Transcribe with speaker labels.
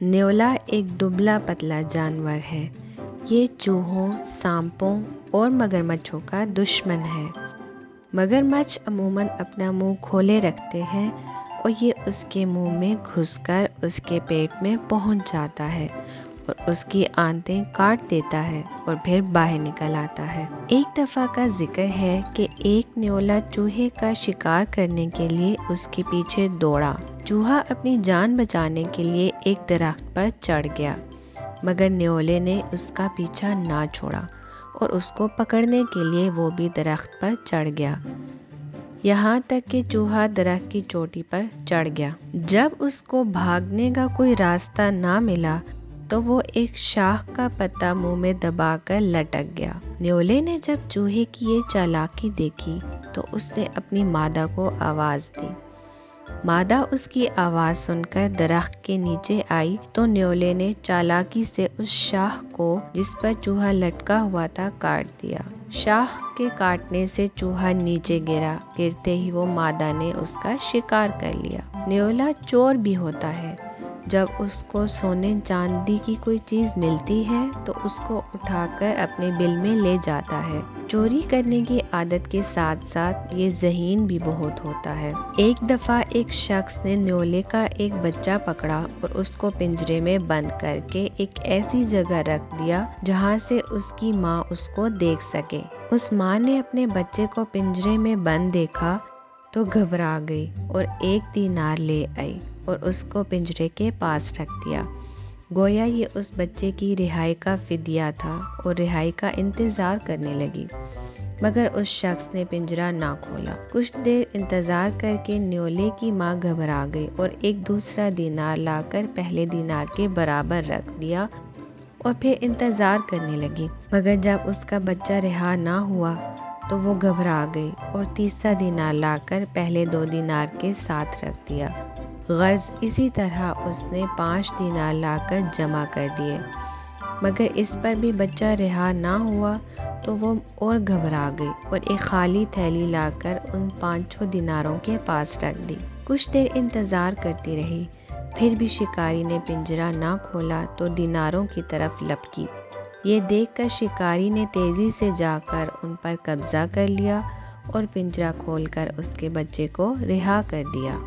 Speaker 1: نیولا ایک دبلا پتلا جانور ہے۔ یہ چوہوں، سانپوں اور مگرمچھوں کا دشمن ہے۔ مگرمچھ عموماً اپنا منہ کھولے رکھتے ہیں اور یہ اس کے منہ میں گھس کر اس کے پیٹ میں پہنچ جاتا ہے اور اس کی آنتیں کاٹ دیتا ہے اور پھر باہر نکل آتا ہے۔ ایک دفعہ کا ذکر ہے کہ ایک نیولا چوہے کا شکار کرنے کے لیے اس کے پیچھے دوڑا۔ چوہا اپنی جان بچانے کے لیے ایک درخت پر چڑھ گیا، مگر نیولے نے اس کا پیچھا نہ چھوڑا اور اس کو پکڑنے کے لیے وہ بھی درخت پر چڑھ گیا، یہاں تک کہ چوہا درخت کی چوٹی پر چڑھ گیا۔ جب اس کو بھاگنے کا کوئی راستہ نہ ملا تو وہ ایک شاخ کا پتا منہ میں دبا کر لٹک گیا۔ نیولے نے جب چوہے کی یہ چالاکی دیکھی تو اس نے اپنی مادہ کو آواز دی۔ مادہ اس کی آواز سن کر درخت کے نیچے آئی تو نیولے نے چالاکی سے اس شاخ کو جس پر چوہا لٹکا ہوا تھا کاٹ دیا۔ شاخ کے کاٹنے سے چوہا نیچے گرا، گرتے ہی وہ مادہ نے اس کا شکار کر لیا۔ نیولا چور بھی ہوتا ہے۔ جب اس کو سونے چاندی کی کوئی چیز ملتی ہے تو اس کو اٹھا کر اپنے بل میں لے جاتا ہے۔ چوری کرنے کی عادت کے ساتھ ساتھ یہ ذہین بھی بہت ہوتا ہے۔ ایک دفعہ ایک شخص نے نیولے کا ایک بچہ پکڑا اور اس کو پنجرے میں بند کر کے ایک ایسی جگہ رکھ دیا جہاں سے اس کی ماں اس کو دیکھ سکے۔ اس ماں نے اپنے بچے کو پنجرے میں بند دیکھا تو گھبرا گئی اور 1 دینار لے آئی اور اس کو پنجرے کے پاس رکھ دیا، گویا یہ اس بچے کی رہائی کا فدیہ تھا، اور رہائی کا انتظار کرنے لگی۔ مگر اس شخص نے پنجرہ نہ کھولا۔ کچھ دیر انتظار کر کے نیولے کی ماں گھبرا گئی اور ایک دوسرا دینار لا کر پہلے دینار کے برابر رکھ دیا اور پھر انتظار کرنے لگی، مگر جب اس کا بچہ رہا نہ ہوا تو وہ گھبرا گئی اور تیسرا دینار لا کر پہلے 2 دینار کے ساتھ رکھ دیا۔ غرض اسی طرح اس نے 5 دینار لا کر جمع کر دیے، مگر اس پر بھی بچہ رہا نہ ہوا تو وہ اور گھبرا گئی اور ایک خالی تھیلی لا کر ان 5 دیناروں کے پاس رکھ دی۔ کچھ دیر انتظار کرتی رہی، پھر بھی شکاری نے پنجرہ نہ کھولا تو دیناروں کی طرف لپکی۔ یہ دیکھ کر شکاری نے تیزی سے جا کر ان پر قبضہ کر لیا اور پنجرہ کھول کر اس کے بچے کو رہا کر دیا۔